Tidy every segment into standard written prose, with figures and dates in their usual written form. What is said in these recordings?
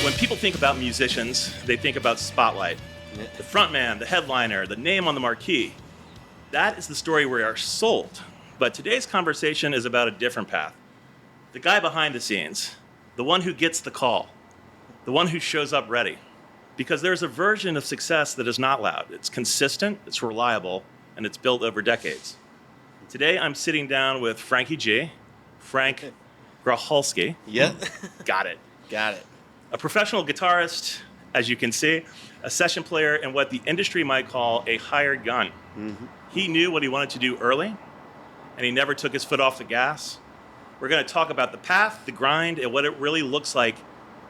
When people think about musicians, they think about spotlight. The frontman, the headliner, the name on the marquee. That is the story we are sold. But today's conversation is about a different path. The guy behind the scenes, the one who gets the call, the one who shows up ready. Because there's a version of success that is not loud. It's consistent, it's reliable, and it's built over decades. Today, I'm sitting down with Frankie G, Frank Grocholski. Yep. Got it. Got it. A professional guitarist, as you can see, a session player, and what the industry might call a hired gun. Mm-hmm. He knew what he wanted to do early, and he never took his foot off the gas. We're going to talk about the path, the grind, and what it really looks like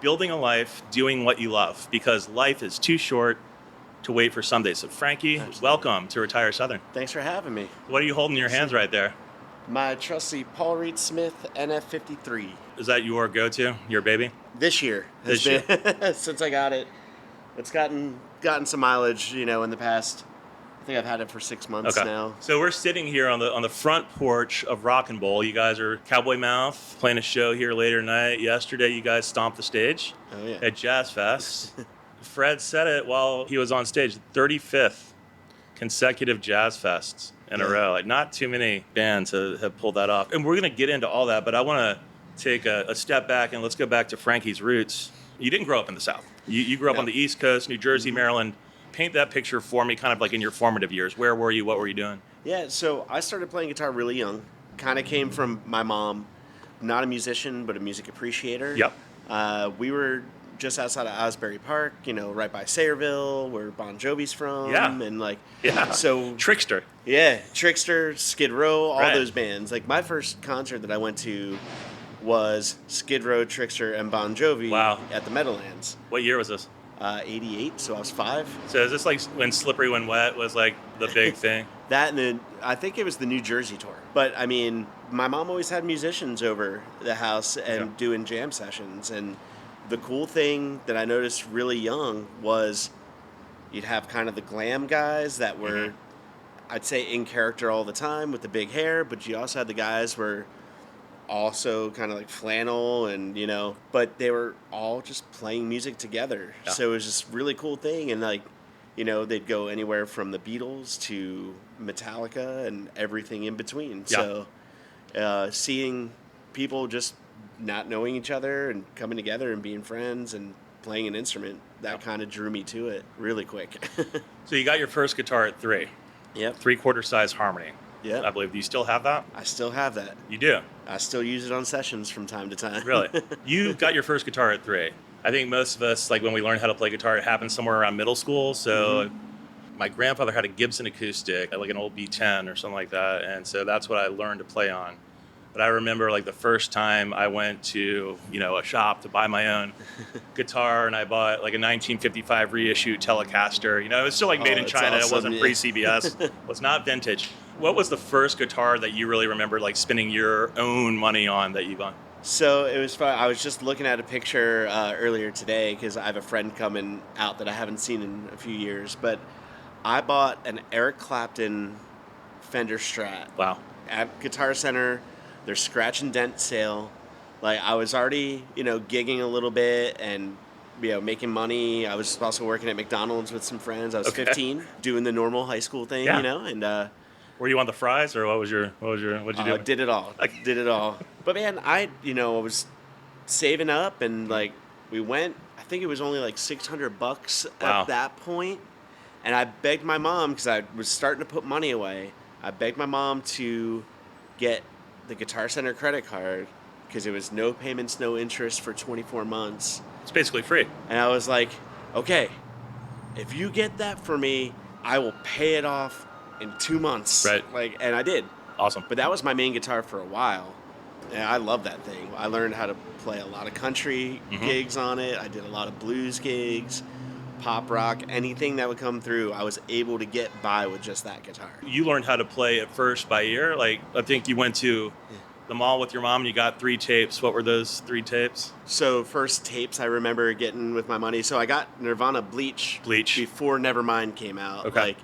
building a life doing what you love, because life is too short to wait for someday. So Frankie, Absolutely. Welcome to Retire Southern. Thanks for having me. What are you holding in your hands right there? My trusty Paul Reed Smith NF53. Is that your go-to, your baby? This year has been since I got it. It's gotten some mileage, in the past. I think I've had it for 6 months now. So we're sitting here on the front porch of Rock and Bowl. You guys are Cowboy Mouth playing a show here later tonight. Yesterday, you guys stomped the stage at Jazz Fest. Fred said it while he was on stage. 35th consecutive Jazz Fests in a row. Like, not too many bands have pulled that off. And we're going to get into all that, but I want to take a step back and let's go back to Frankie's roots. You didn't grow up in the South. You grew up on the East Coast, New Jersey, Maryland. Paint that picture for me, kind of like in your formative years. Where were you? What were you doing? Yeah, so I started playing guitar really young. Kind of came from my mom, not a musician, but a music appreciator. Yep. We were just outside of Asbury Park, right by Sayreville, where Bon Jovi's from. Yeah. And so Trickster. Yeah, Trickster, Skid Row, all Right. those bands. Like, my first concert that I went to was Skid Row, Trickster, and Bon Jovi at the Meadowlands. What year was this? 88, so I was 5. So is this like when Slippery When Wet was like the big thing? That and then I think it was the New Jersey tour. But, I mean, my mom always had musicians over the house and doing jam sessions. And the cool thing that I noticed really young was you'd have kind of the glam guys that were, I'd say, in character all the time with the big hair, but you also had the guys were also kind of like flannel and, but they were all just playing music together. Yeah. So it was just really cool thing. And like, they'd go anywhere from the Beatles to Metallica and everything in between. Yeah. So seeing people just not knowing each other and coming together and being friends and playing an instrument, that kind of drew me to it really quick. So you got your first guitar at 3. Yep. 3/4 size Harmony. Yep. I believe. Do you still have that? I still have that. You do? I still use it on sessions from time to time. Really? You got your first guitar at 3. I think most of us, like when we learned how to play guitar, it happened somewhere around middle school. So my grandfather had a Gibson acoustic, like an old B10 or something like that. And so that's what I learned to play on. But I remember like the first time I went to, a shop to buy my own guitar, and I bought like a 1955 reissue Telecaster. It was still like made in China. Awesome. It wasn't pre-CBS. It was not vintage. What was the first guitar that you really remember like spending your own money on that you bought? So it was fun. I was just looking at a picture earlier today because I have a friend coming out that I haven't seen in a few years. But I bought an Eric Clapton Fender Strat. Wow. At Guitar Center. Their scratch and dent sale. Like, I was already, gigging a little bit and, making money. I was also working at McDonald's with some friends. I was 15, doing the normal high school thing, and were you on the fries, or what'd you do? Did it all. Did it all. But man, I was saving up, and like we went. I think it was only like $600 at that point, and I begged my mom because I was starting to put money away. I begged my mom to get the Guitar Center credit card because it was no payments, no interest for 24 months. It's basically free. And I was like, okay, if you get that for me, I will pay it off in 2 months. Right. And I did. Awesome. But that was my main guitar for a while. And I love that thing. I learned how to play a lot of country gigs on it. I did a lot of blues gigs, pop rock, anything that would come through. I was able to get by with just that guitar. You learned how to play at first by ear. Like, I think you went to the mall with your mom and you got 3 tapes. What were those 3 tapes? So first tapes I remember getting with my money. So I got Nirvana Bleach before Nevermind came out. Okay. Like,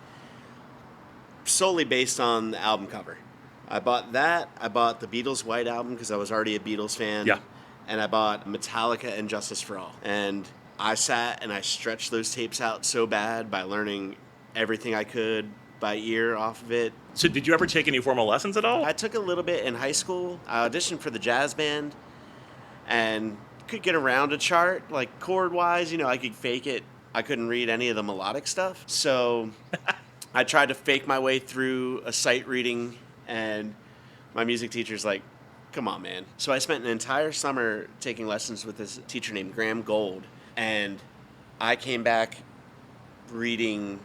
solely based on the album cover. I bought that. I bought the Beatles White Album because I was already a Beatles fan. Yeah. And I bought Metallica and Justice for All. And I sat and I stretched those tapes out so bad by learning everything I could by ear off of it. So did you ever take any formal lessons at all? I took a little bit in high school. I auditioned for the jazz band and could get around a chart, like chord-wise. I could fake it. I couldn't read any of the melodic stuff. So I tried to fake my way through a sight reading, and my music teacher's like, come on, man. So I spent an entire summer taking lessons with this teacher named Graham Gold, and I came back reading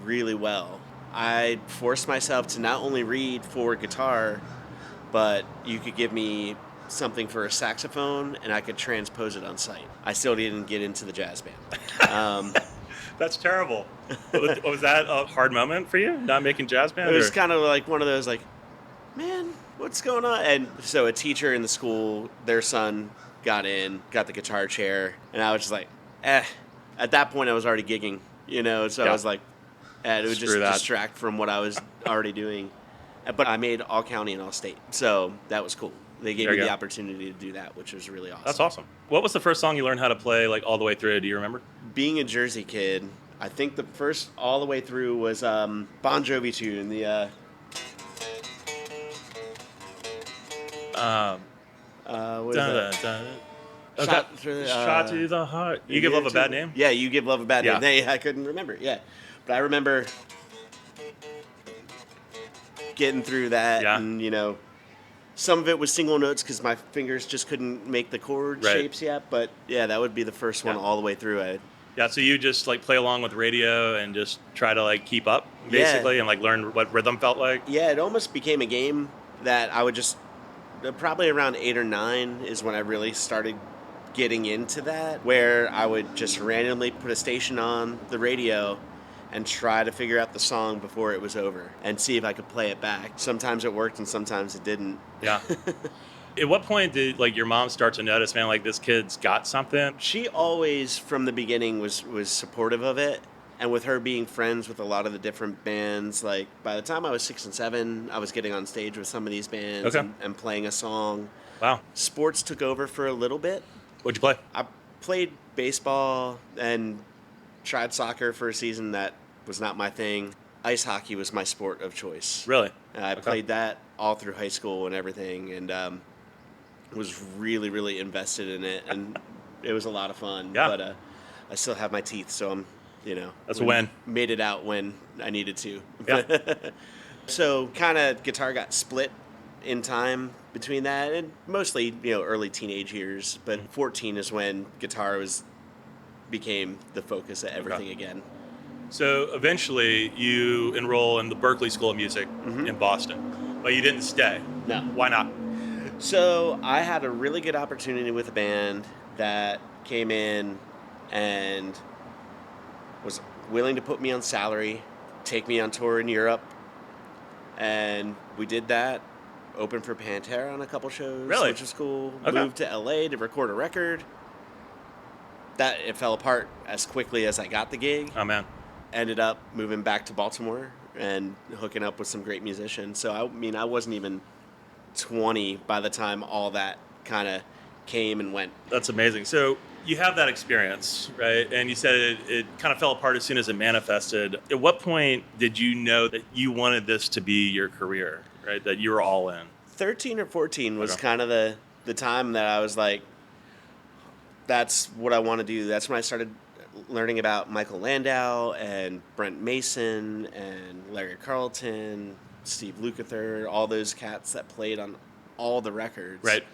really well. I forced myself to not only read for guitar, but you could give me something for a saxophone and I could transpose it on sight. I still didn't get into the jazz band. That's terrible. Was that a hard moment for you, not making jazz band? It was kind of like one of those like, man, what's going on? And so a teacher in the school, their son got the guitar chair, and I was just like, At that point I was already gigging, so I was like, it would just distract from what I was already doing. But I made all county and all state, so that was cool. They gave me the opportunity to do that, which was really awesome. That's awesome. What was the first song you learned how to play, like, all the way through? Do you remember? Being a Jersey kid, I think the first all the way through was Bon Jovi tune, the... Shot to the heart. You Give Love a Bad Name? Yeah, You Give Love a Bad Name. I couldn't remember, But I remember getting through that, and, some of it was single notes because my fingers just couldn't make the chord shapes yet. But, that would be the first one all the way through. So you just, like, play along with radio and just try to, like, keep up, basically, and, like, learn what rhythm felt like? Yeah, it almost became a game that I would just... Probably around 8 or 9 is when I really started getting into that, where I would just randomly put a station on the radio and try to figure out the song before it was over and see if I could play it back. Sometimes it worked and sometimes it didn't. Yeah. At what point did, like, your mom start to notice, man, like, this kid's got something? She always, from the beginning, was supportive of it. And with her being friends with a lot of the different bands, like, by the time I was 6 and 7, I was getting on stage with some of these bands and playing a song. Wow. Sports took over for a little bit. What'd you play? I played baseball and tried soccer for a season. That was not my thing. Ice hockey was my sport of choice. Really? I played that all through high school and everything, and was really, really invested in it. And it was a lot of fun. Yeah. But I still have my teeth, so I'm... That's a win. Made it out when I needed to. Yeah. So kind of guitar got split in time between that and mostly, early teenage years. But 14 is when guitar became the focus of everything again. So eventually you enroll in the Berklee School of Music in Boston, but you didn't stay. No. Why not? So I had a really good opportunity with a band that came in and was willing to put me on salary, take me on tour in Europe, and we did that. Opened for Pantera on a couple shows, which was cool. Okay. Moved to LA to record a record. That it fell apart as quickly as I got the gig. Oh man! Ended up moving back to Baltimore and hooking up with some great musicians. So I wasn't even 20 by the time all that kind of came and went. That's amazing. So you have that experience, right? And you said it kind of fell apart as soon as it manifested. At what point did you know that you wanted this to be your career, right? That you were all in? 13 or 14 was kind of the time that I was like, that's what I want to do. That's when I started learning about Michael Landau and Brent Mason and Larry Carlton, Steve Lukather, all those cats that played on all the records. Right.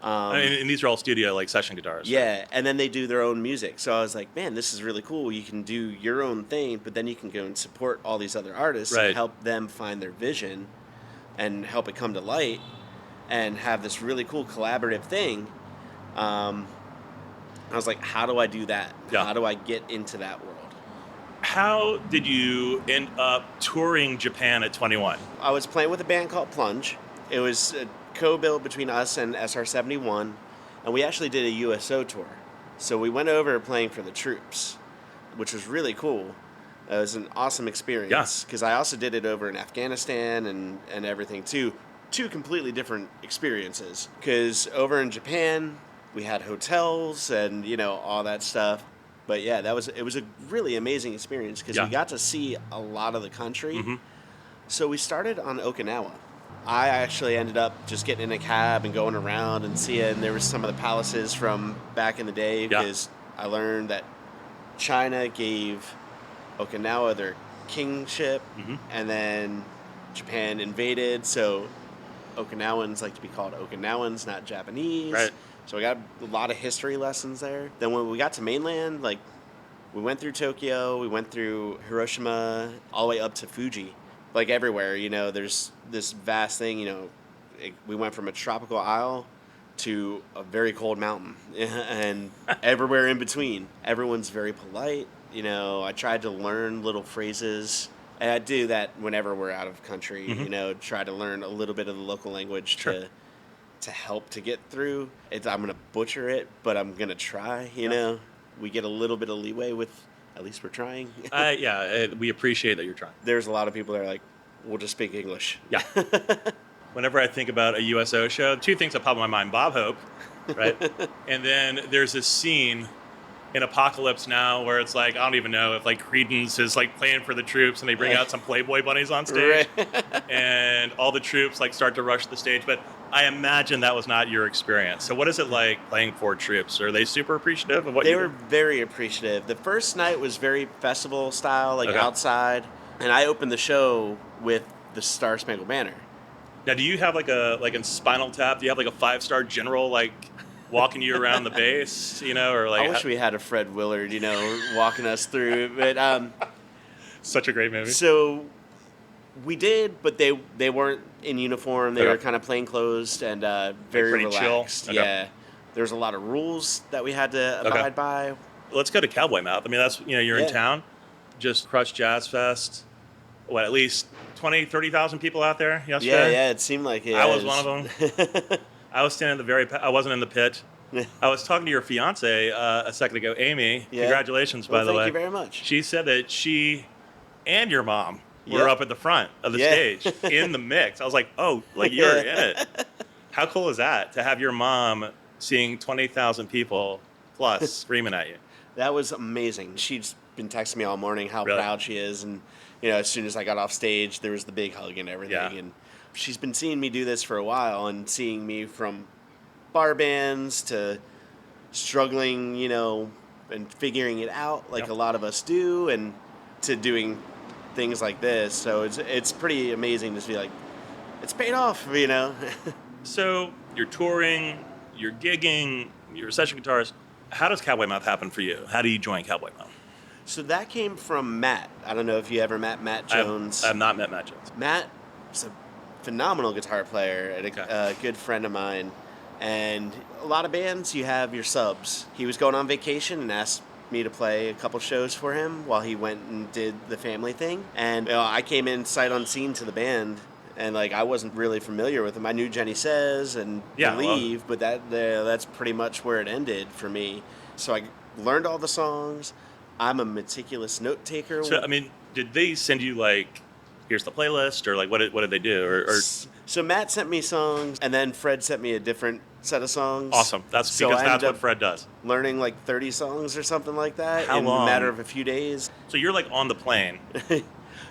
And these are all studio, like, session guitars. Yeah, right? And then they do their own music. So I was like, man, this is really cool. You can do your own thing, but then you can go and support all these other artists and help them find their vision and help it come to light and have this really cool collaborative thing. I was like, how do I do that? Yeah. How do I get into that world? How did you end up touring Japan at 21? I was playing with a band called Plunge. It was a co-build between us and SR-71, and we actually did a USO tour. So we went over playing for the troops, which was really cool. It was an awesome experience because I also did it over in Afghanistan and everything too. Two completely different experiences because over in Japan, we had hotels and, all that stuff. But yeah, it was a really amazing experience because we got to see a lot of the country. Mm-hmm. So we started on Okinawa. I actually ended up just getting in a cab and going around and seeing there was some of the palaces from back in the day because I learned that China gave Okinawa their kingship, and then Japan invaded, so Okinawans like to be called Okinawans, not Japanese. Right. So we got a lot of history lessons there. Then when we got to mainland, like we went through Tokyo, we went through Hiroshima, all the way up to Fuji. Like everywhere, there's this vast thing, we went from a tropical isle to a very cold mountain and everywhere in between. Everyone's very polite. I tried to learn little phrases. And I do that whenever we're out of country, try to learn a little bit of the local language to help to get through. I'm going to butcher it, but I'm going to try, We get a little bit of leeway with, at least we're trying. We appreciate that you're trying. There's a lot of people that are like, we'll just speak English. Yeah. Whenever I think about a USO show, two things that pop in my mind. Bob Hope, right? And then there's this scene in Apocalypse Now where it's like, I don't even know if like Creedence is like playing for the troops and they bring out some Playboy bunnies on stage and all the troops like start to rush the stage. But I imagine that was not your experience. So what is it like playing for troops? Are they super appreciative of what They were very appreciative. The first night was very festival style, like outside. And I opened the show with the Star Spangled Banner. Now, do you have like in Spinal Tap, do you have like a 5-star general like walking you around the base, or like... I wish we had a Fred Willard, walking us through. But such a great movie. So we did, but they weren't in uniform. They were kind of plain clothes and very pretty relaxed. chill. Yeah. There's a lot of rules that we had to abide by. Let's go to Cowboy Mouth. I mean, that's, you're in town. Just crushed Jazz Fest. What, at least 20, 30,000 people out there yesterday? Yeah, it seemed like it. I was one of them. I was standing I wasn't in the pit. I was talking to your fiance a second ago, Amy. Yeah. Congratulations, by the way. Thank you very much. She said that she and your mom were up at the front of the stage in the mix. I was like, oh, like you're in it. How cool is that to have your mom seeing 20,000 people plus screaming at you? That was amazing. She's been texting me all morning how proud she is. And, as soon as I got off stage, there was the big hug and everything. Yeah. And she's been seeing me do this for a while and seeing me from bar bands to struggling, and figuring it out like a lot of us do, and to doing things like this. So it's pretty amazing to be like, it's paid off, So you're touring, you're gigging, you're a session guitarist. How does Cowboy Mouth happen for you? How do you join Cowboy Mouth? So that came from Matt. I don't know if you ever met Matt Jones. I have not met Matt Jones. Matt is a phenomenal guitar player and a good friend of mine. And a lot of bands, you have your subs. He was going on vacation and asked me to play a couple shows for him while he went and did the family thing. And I came in sight unseen to the band, and I wasn't really familiar with him. I knew Jenny Says and Believe, but that's pretty much where it ended for me. So I learned all the songs. I'm a meticulous note taker. So I mean, did they send you here's the playlist, or what did they do? Or So Matt sent me songs, and then Fred sent me a different set of songs. Awesome. That's what Fred does. Learning 30 songs or something like that in a matter of a few days. So you're on the plane.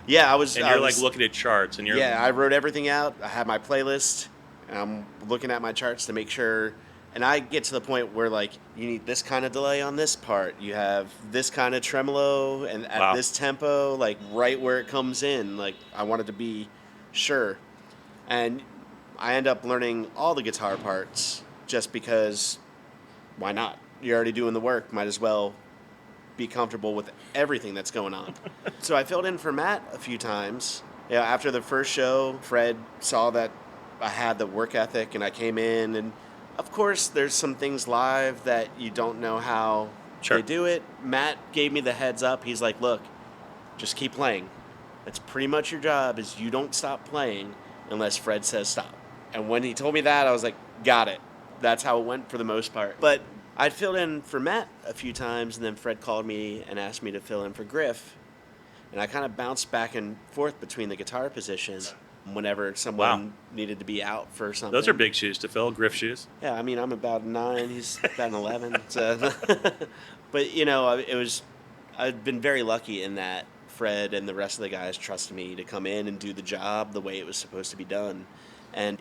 Yeah, I was. And you're looking at charts, and you're. Yeah, I wrote everything out. I had my playlist, and I'm looking at my charts to make sure. And I get to the point where you need this kind of delay on this part. You have this kind of tremolo, and at this tempo, right where it comes in. I wanted to be sure. And I end up learning all the guitar parts just because why not? You're already doing the work. Might as well be comfortable with everything that's going on. So I filled in for Matt a few times. After the first show, Fred saw that I had the work ethic, and I came in. And, of course, there's some things live that you don't know how they do it. Matt gave me the heads up. He's like, look, just keep playing. That's pretty much your job, is you don't stop playing unless Fred says stop. And when he told me that, I was like, got it. That's how it went for the most part. But I filled in for Matt a few times, and then Fred called me and asked me to fill in for Griff. And I kind of bounced back and forth between the guitar positions. whenever someone needed to be out for something. Those are big shoes to fill, Griff shoes. Yeah, I mean, I'm about 9, he's about 11. So. But, I've been very lucky in that Fred and the rest of the guys trusted me to come in and do the job the way it was supposed to be done. And,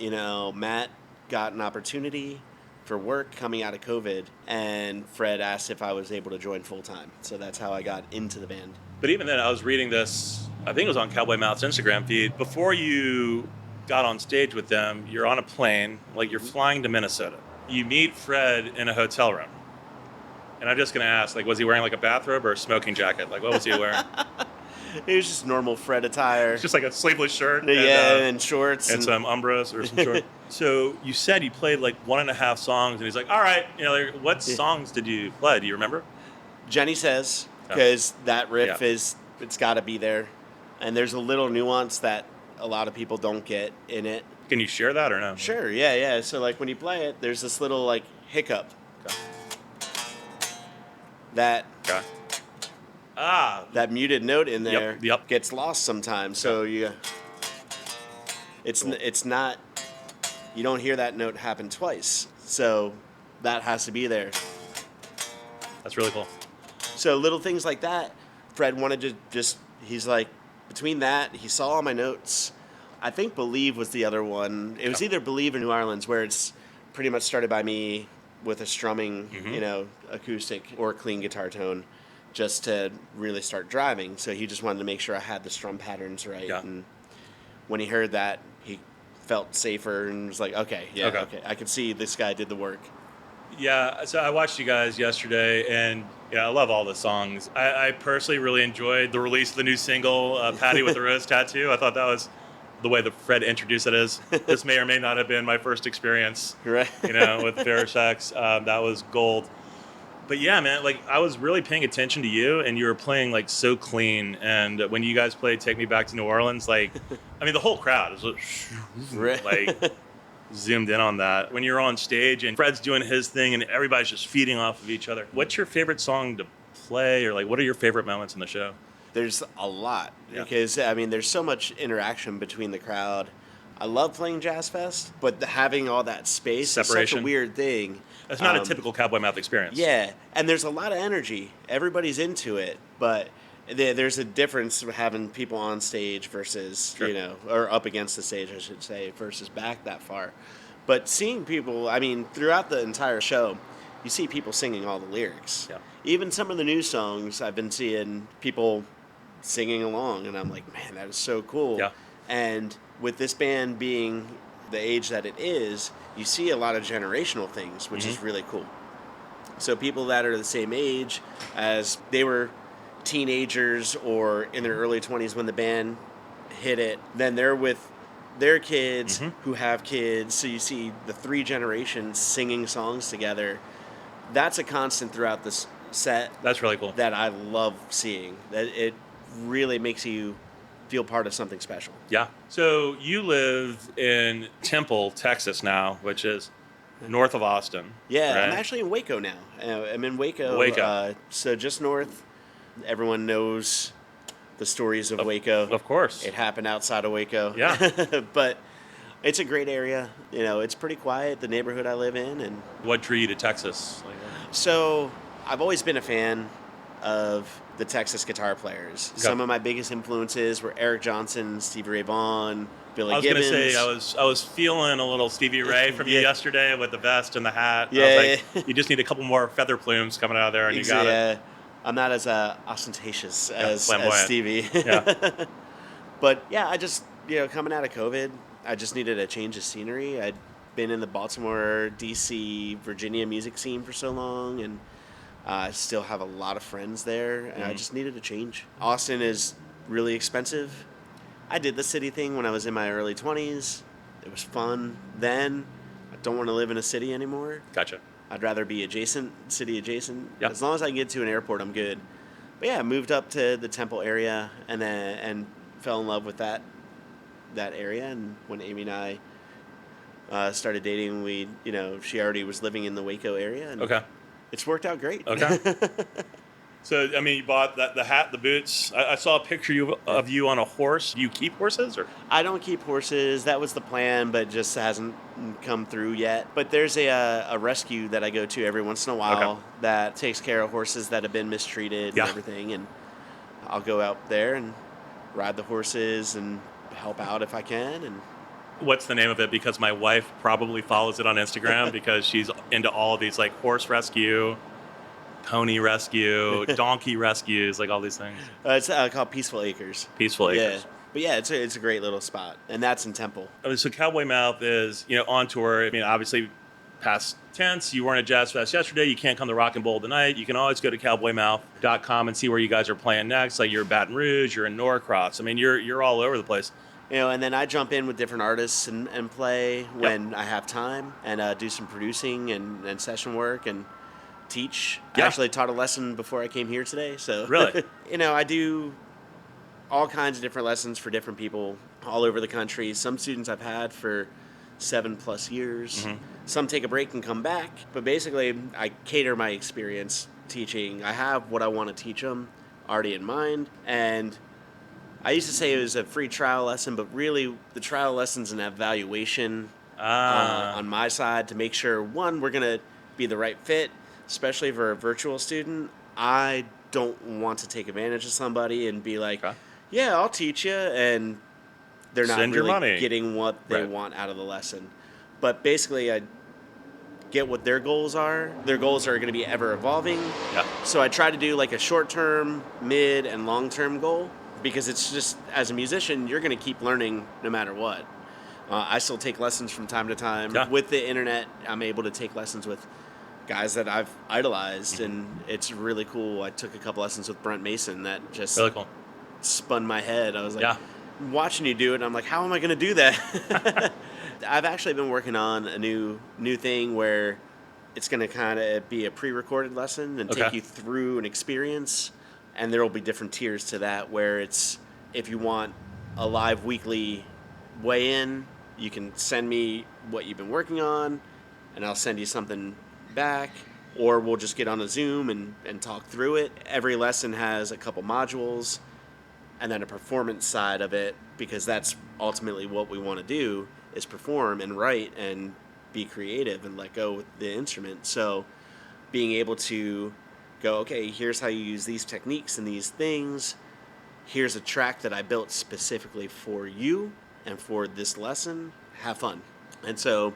Matt got an opportunity for work coming out of COVID, and Fred asked if I was able to join full-time. So that's how I got into the band. But even then, I was reading this, I think it was on Cowboy Mouth's Instagram feed. Before you got on stage with them, you're on a plane, like you're flying to Minnesota. You meet Fred in a hotel room. And I'm just going to ask, like, was he wearing like a bathrobe or a smoking jacket? Like, what was he wearing? It was just normal Fred attire. It's just like a sleeveless shirt. And shorts. And some Umbras or some shorts. So you said you played like 1.5 songs, and he's like, all right, what songs did you play? Do you remember? Jenny Says, because that riff it's got to be there. And there's a little nuance that a lot of people don't get in it. Can you share that or no? Sure, yeah. So like when you play it, there's this little like hiccup. Okay. That that muted note in there yep. gets lost sometimes. So it's not, you don't hear that note happen twice. So that has to be there. That's really cool. So little things like that, Fred wanted to he's like, between that, he saw all my notes. I think Believe was the other one. It was either Believe or New Orleans, where it's pretty much started by me with a strumming, acoustic or clean guitar tone, just to really start driving. So he just wanted to make sure I had the strum patterns right. Yeah. And when he heard that, he felt safer and was like, okay. I could see this guy did the work. Yeah, so I watched you guys yesterday, and I love all the songs. I personally really enjoyed the release of the new single, Patty with the Rose Tattoo. I thought that was the way that Fred introduced it is. This may or may not have been my first experience, right? With Verisex. That was gold. But yeah, man, like I was really paying attention to you, and you were playing like so clean. And when you guys played "Take Me Back to New Orleans," like, I mean, the whole crowd was like zoomed in on that. When you're on stage and Fred's doing his thing, and everybody's just feeding off of each other. What's your favorite song to play, or like, what are your favorite moments in the show? There's a lot because there's so much interaction between the crowd. I love playing Jazz Fest, but having all that space Separation. Is such a weird thing. It's not a typical Cowboy Mouth experience. Yeah, and there's a lot of energy. Everybody's into it, but there's a difference having people on stage versus, or up against the stage, I should say, versus back that far. But seeing people, throughout the entire show, you see people singing all the lyrics. Yeah. Even some of the new songs, I've been seeing people singing along, and I'm like, man, that is so cool. Yeah. And with this band being the age that it is, you see a lot of generational things, which is really cool. So people that are the same age as they were teenagers or in their early 20s when the band hit it, then they're with their kids who have kids. So you see the 3 generations singing songs together. That's a constant throughout this set. That's really cool. That I love seeing. That it really makes you feel part of something special. Yeah. So you live in Temple, Texas now, which is north of Austin. Yeah, right? I'm actually in Waco now. I'm in Waco. So just north. Everyone knows the stories of Waco. Of course. It happened outside of Waco. Yeah. But it's a great area. It's pretty quiet, the neighborhood I live in. And what drew you to Texas? So I've always been a fan of the Texas guitar players. Okay. Some of my biggest influences were Eric Johnson, Stevie Ray Vaughan, Billy Gibbons. I was going to say, I was feeling a little Stevie Ray from you yesterday with the vest and the hat. Yeah, I was like, you just need a couple more feather plumes coming out of there, and you got it. I'm not as ostentatious as Stevie. Yeah. But yeah, I just, coming out of COVID, I just needed a change of scenery. I'd been in the Baltimore, D.C., Virginia music scene for so long, and I still have a lot of friends there, and I just needed a change. Austin is really expensive. I did the city thing when I was in my early 20s. It was fun then. I don't want to live in a city anymore. Gotcha. I'd rather be city adjacent. Yep. As long as I can get to an airport, I'm good. But yeah, I moved up to the Temple area and fell in love with that area. And when Amy and I started dating, she already was living in the Waco area. And okay. It's worked out great. Okay. So, I mean, you bought the hat, the boots. I saw a picture of you on a horse. Do you keep horses? Or I don't keep horses. That was the plan, but just hasn't come through yet. But there's a rescue that I go to every once in a while that takes care of horses that have been mistreated and everything. And I'll go out there and ride the horses and help out if I can. And what's the name of it? Because my wife probably follows it on Instagram because she's into all of these, like horse rescue, pony rescue, donkey rescues, like all these things. It's called Peaceful Acres. Peaceful Acres. Yeah. But yeah, it's a great little spot, and that's in Temple. So Cowboy Mouth is, on tour. I mean, obviously, past tense, you weren't at Jazz Fest yesterday. You can't come to Rock and Bowl tonight. You can always go to cowboymouth.com and see where you guys are playing next. Like you're in Baton Rouge, you're in Norcross. I mean, you're all over the place. And then I jump in with different artists and play when I have time, and do some producing and session work and teach. I actually taught a lesson before I came here today. So really, I do all kinds of different lessons for different people all over the country. Some students I've had for 7+ years. Mm-hmm. Some take a break and come back. But basically, I cater my experience teaching. I have what I want to teach them already in mind. And I used to say it was a free trial lesson, but really the trial lesson's an evaluation on my side to make sure, one, we're going to be the right fit, especially for a virtual student. I don't want to take advantage of somebody and be like, yeah, I'll teach you, and they're not really getting what they want out of the lesson. But basically, I get what their goals are. Their goals are going to be ever evolving. Yeah. So I try to do like a short-term, mid, and long-term goal, because it's just, as a musician, you're going to keep learning no matter what. I still take lessons from time to time. Yeah. With the internet, I'm able to take lessons with guys that I've idolized, and it's really cool. I took a couple lessons with Brent Mason that just really cool. Spun my head. I was like, watching you do it, and I'm like, how am I going to do that? I've actually been working on a new thing where it's going to kind of be a pre-recorded lesson and take you through an experience, and there will be different tiers to that, where it's, if you want a live weekly weigh-in, you can send me what you've been working on, and I'll send you something back, or we'll just get on a Zoom and talk through it. Every lesson has a couple modules, and then a performance side of it, because that's ultimately what we want to do, is perform and write and be creative and let go with the instrument. So being able to go, okay, here's how you use these techniques and these things. Here's a track that I built specifically for you and for this lesson. Have fun. And so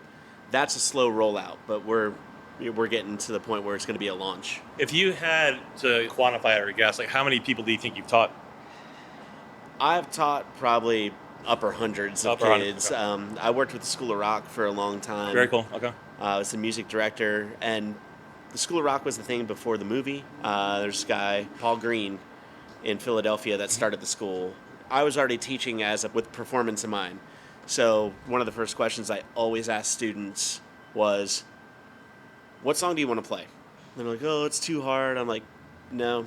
that's a slow rollout, but we're getting to the point where it's going to be a launch. If you had to quantify it or guess, like how many people do you think you've taught? I've taught probably upper hundreds of kids. Okay. I worked with the School of Rock for a long time. Very cool. Okay. I was the music director, and the School of Rock was the thing before the movie. There's this guy, Paul Green, in Philadelphia that started the school. I was already teaching with performance in mind. So one of the first questions I always ask students was, what song do you want to play? And they're like, oh, it's too hard. I'm like, no,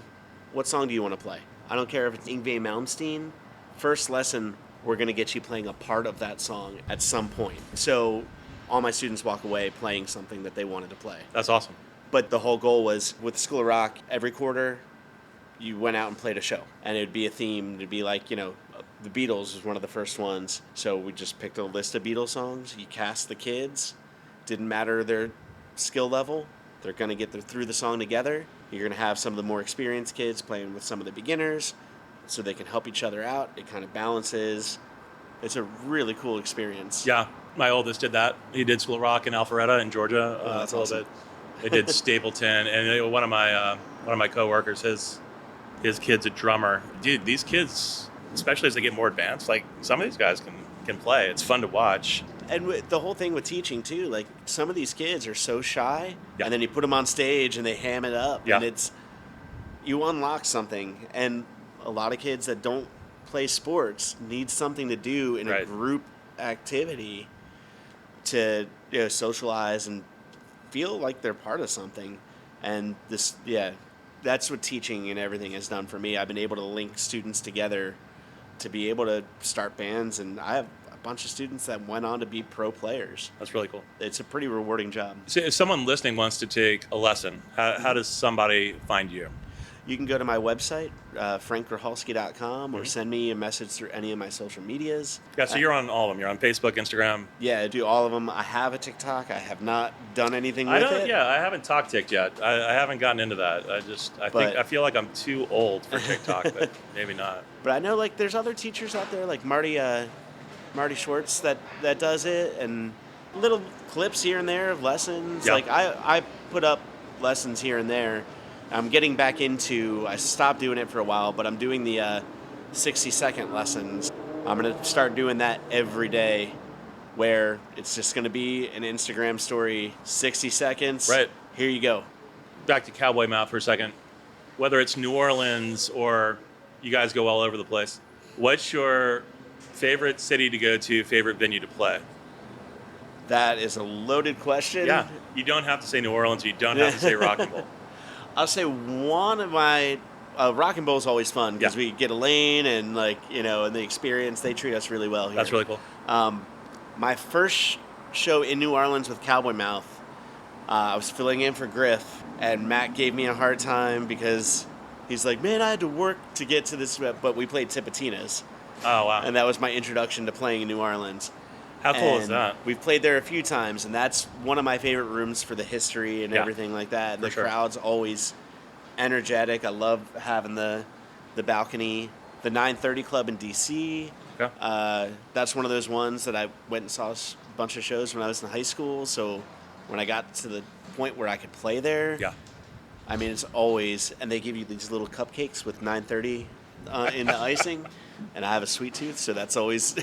what song do you want to play? I don't care if it's Yngwie Malmsteen. First lesson, we're going to get you playing a part of that song at some point. So all my students walk away playing something that they wanted to play. That's awesome. But the whole goal was, with the School of Rock, every quarter, you went out and played a show. And it would be a theme. It would be like, the Beatles was one of the first ones. So we just picked a list of Beatles songs. You cast the kids. Didn't matter their skill level. They're going to get through the song together. You're going to have some of the more experienced kids playing with some of the beginners so they can help each other out. It kind of balances. It's a really cool experience. Yeah, my oldest did that. He did School of Rock in Alpharetta in Georgia. That's awesome. A little bit. They did Stapleton, and one of my coworkers, his kid's a drummer. Dude, these kids, especially as they get more advanced, like some of these guys can play. It's fun to watch. And the whole thing with teaching too, like some of these kids are so shy, and then you put them on stage and they ham it up, and you unlock something. And a lot of kids that don't play sports need something to do in a group activity to socialize and feel like they're part of something. And that's what teaching and everything has done for me. I've been able to link students together to be able to start bands, and I have a bunch of students that went on to be pro players. That's really cool. It's a pretty rewarding job. So if someone listening wants to take a lesson, how does somebody find you? You can go to my website, frankgrocholski.com, or send me a message through any of my social medias. Yeah, so you're on all of them. You're on Facebook, Instagram. Yeah, I do all of them. I have a TikTok. I have not done anything with it. Yeah, I haven't TikToked yet. I haven't gotten into that. I feel like I'm too old for TikTok, but maybe not. But I know like there's other teachers out there like Marty Schwartz that does it, and little clips here and there of lessons. Yeah. Like I put up lessons here and there. I'm getting back into, I stopped doing it for a while, but I'm doing the 60-second lessons. I'm going to start doing that every day, where it's just going to be an Instagram story, 60 seconds. Right. Here you go. Back to Cowboy Mouth for a second. Whether it's New Orleans or you guys go all over the place, what's your favorite city to go to, favorite venue to play? That is a loaded question. Yeah. You don't have to say New Orleans. You don't have to say Rock and Roll. I'll say one of my Rock and Roll is always fun because we get a lane and and the experience. They treat us really well here. That's really cool. My first show in New Orleans with Cowboy Mouth, I was filling in for Griff, and Matt gave me a hard time because he's like, "Man, I had to work to get to this," but we played Tipitina's. Oh wow! And that was my introduction to playing in New Orleans. How cool is that? We've played there a few times, and that's one of my favorite rooms for the history and everything like that. And the crowd's always energetic. I love having the balcony. The 930 Club in D.C. Okay. That's one of those ones that I went and saw a bunch of shows when I was in high school. So when I got to the point where I could play there, I mean, it's always, and they give you these little cupcakes with 930 in the icing, and I have a sweet tooth, so that's always...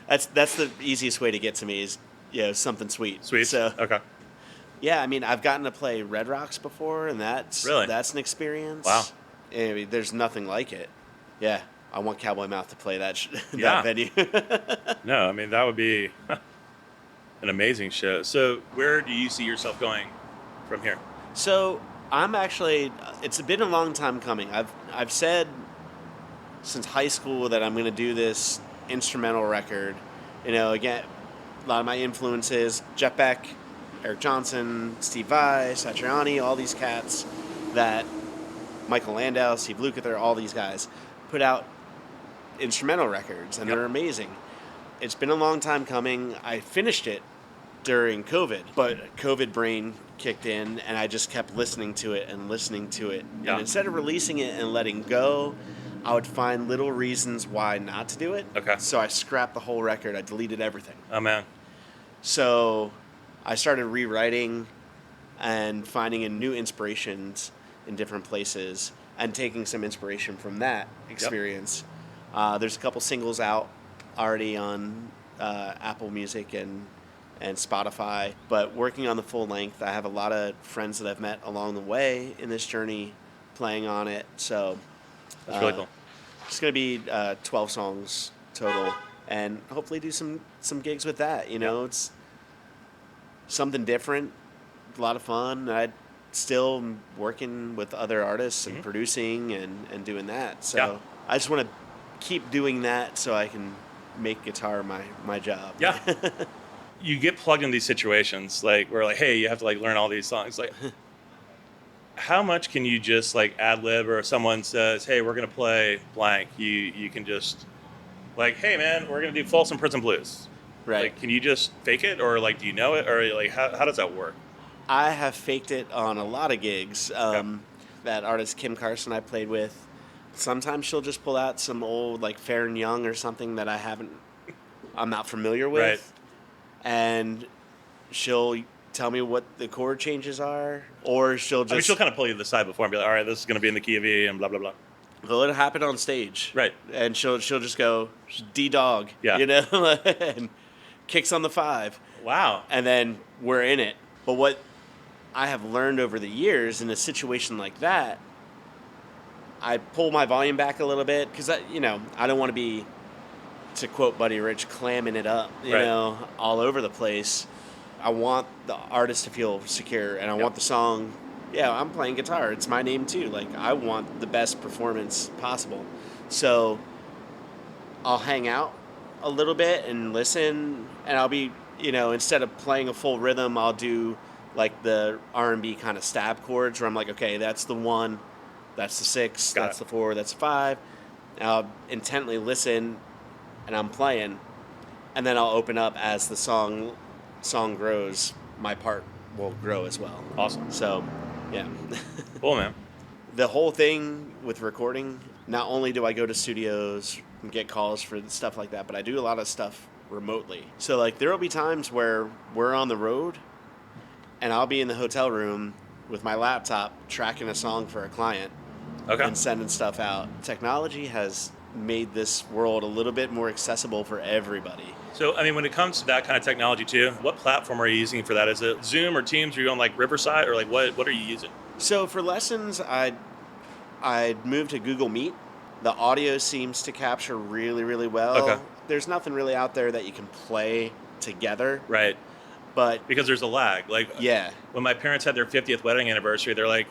That's the easiest way to get to me is, something sweet. Sweet. So, okay. Yeah, I mean, I've gotten to play Red Rocks before, and that's an experience. Wow. I mean, there's nothing like it. Yeah, I want Cowboy Mouth to play that that venue. No, I mean, that would be an amazing show. So where do you see yourself going from here? So I'm actually, it's been a long time coming. I've said since high school that I'm going to do this instrumental record. Again, a lot of my influences, Jeff Beck, Eric Johnson, Steve Vai, Satriani, all these cats that Michael Landau, Steve Lukather, all these guys put out instrumental records, and they're amazing. It's been a long time coming. I finished it during COVID, but COVID brain kicked in, and I just kept listening to it. And instead of releasing it and letting go, I would find little reasons why not to do it. Okay. So I scrapped the whole record. I deleted everything. Oh, man. So I started rewriting and finding new inspirations in different places and taking some inspiration from that experience. There's a couple singles out already on Apple Music and Spotify, but working on the full length, I have a lot of friends that I've met along the way in this journey playing on it. So that's really cool. It's going to be 12 songs total, and hopefully do some gigs with that. It's something different, a lot of fun. I still am working with other artists and producing and doing that. So I just want to keep doing that so I can make guitar my job. Yeah. You get plugged in these situations, like, where, like, hey, you have to, like, learn all these songs. Like, how much can you just, like, ad-lib, or if someone says, hey, we're going to play blank, you can just, like, hey, man, we're going to do Folsom Prison Blues. Right. Like, can you just fake it, or, like, do you know it, or, like, how does that work? I have faked it on a lot of gigs. That artist Kim Carson I played with, sometimes she'll just pull out some old, like, Fair and Young or something that I'm not familiar with. Right. And she'll tell me what the chord changes are, or she'll she'll kind of pull you to the side before and be like, all right, this is going to be in the key of E and blah, blah, blah. Well, it'll happen on stage. Right. And she'll just go, D-Dog, and kicks on the 5. Wow. And then we're in it. But what I have learned over the years in a situation like that, I pull my volume back a little bit because, I don't want to be, to quote Buddy Rich, clamming it up, all over the place. I want the artist to feel secure, and I want the song, I'm playing guitar. It's my name too. Like, I want the best performance possible. So I'll hang out a little bit and listen, and I'll be, instead of playing a full rhythm, I'll do like the R&B kind of stab chords where I'm like, okay, that's the one that's the 6, Got that's it. the 4, that's the 5. I'll intently listen, and I'm playing, and then I'll open up as the song grows. My part will grow as well. Awesome. So, yeah. Cool, man. The whole thing with recording, not only do I go to studios and get calls for stuff like that, but I do a lot of stuff remotely. So, like, there will be times where we're on the road, and I'll be in the hotel room with my laptop tracking a song for a client and sending stuff out. Technology has made this world a little bit more accessible for everybody. So, I mean, when it comes to that kind of technology too, what platform are you using for that? Is it Zoom or Teams? Are you on like Riverside, or like what are you using? So for lessons, I'd moved to Google Meet. The audio seems to capture really, really well. Okay. There's nothing really out there that you can play together. Right. But because there's a lag. Like, yeah. When my parents had their 50th wedding anniversary, they're like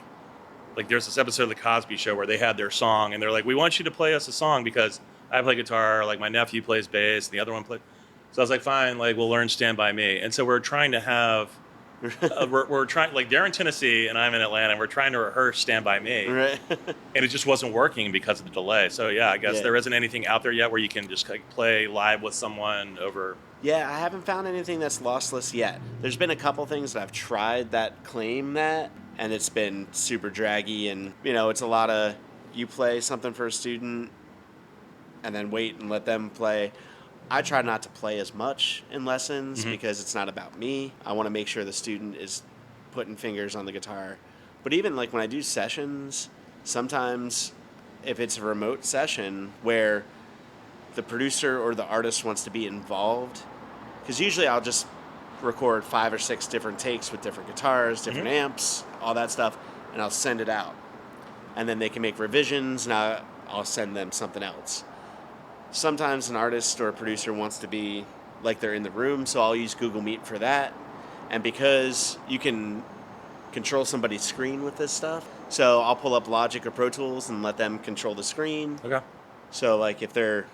there's this episode of The Cosby Show where they had their song, and they're like, we want you to play us a song because I play guitar, like my nephew plays bass, and the other one plays. So I was like, fine, like we'll learn Stand By Me. And so we're trying to have, we're trying, like they're in Tennessee and I'm in Atlanta, and we're trying to rehearse Stand By Me. Right. And it just wasn't working because of the delay. So yeah, I guess there isn't anything out there yet where you can just like play live with someone over. Yeah, I haven't found anything that's lossless yet. There's been a couple things that I've tried that claim that, and it's been super draggy, and it's a lot of you play something for a student and then wait and let them play. I try not to play as much in lessons because it's not about me. I want to make sure the student is putting fingers on the guitar. But even like when I do sessions, sometimes if it's a remote session where the producer or the artist wants to be involved, because usually I'll just record 5 or 6 different takes with different guitars, different amps, all that stuff, and I'll send it out. And then they can make revisions, and I'll send them something else. Sometimes an artist or a producer wants to be like they're in the room, so I'll use Google Meet for that. And because you can control somebody's screen with this stuff, so I'll pull up Logic or Pro Tools and let them control the screen. Okay. So like if they're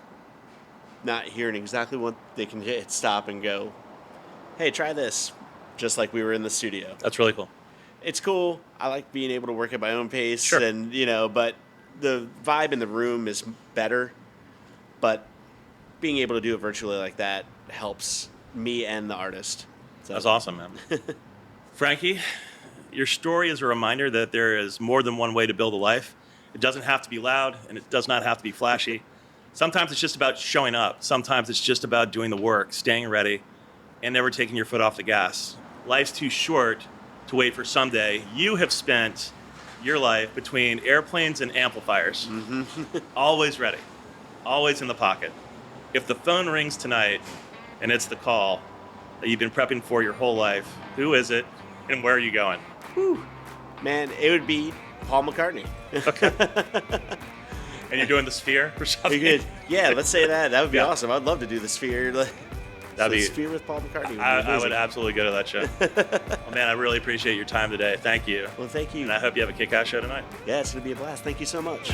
not hearing exactly what, they can hit stop and go, hey, try this, just like we were in the studio. That's really cool. It's cool. I like being able to work at my own pace. Sure. And, but the vibe in the room is better. But being able to do it virtually like that helps me and the artist. So. That's awesome, man. Frankie, your story is a reminder that there is more than one way to build a life. It doesn't have to be loud, and it does not have to be flashy. Sometimes it's just about showing up. Sometimes it's just about doing the work, staying ready, and never taking your foot off the gas. Life's too short to wait for someday. You have spent your life between airplanes and amplifiers. Always ready. Always in the pocket. If the phone rings tonight and it's the call that you've been prepping for your whole life, who is it and where are you going? Whew. Man, it would be Paul McCartney. Okay. And you're doing the Sphere or something? Good. Yeah, let's say that. That would be awesome. I'd love to do the Sphere. That'd be Sphere with Paul McCartney. I would absolutely go to that show. Well, man, I really appreciate your time today. Thank you. Well, thank you. And I hope you have a kick-ass show tonight. Yeah, it's going to be a blast. Thank you so much.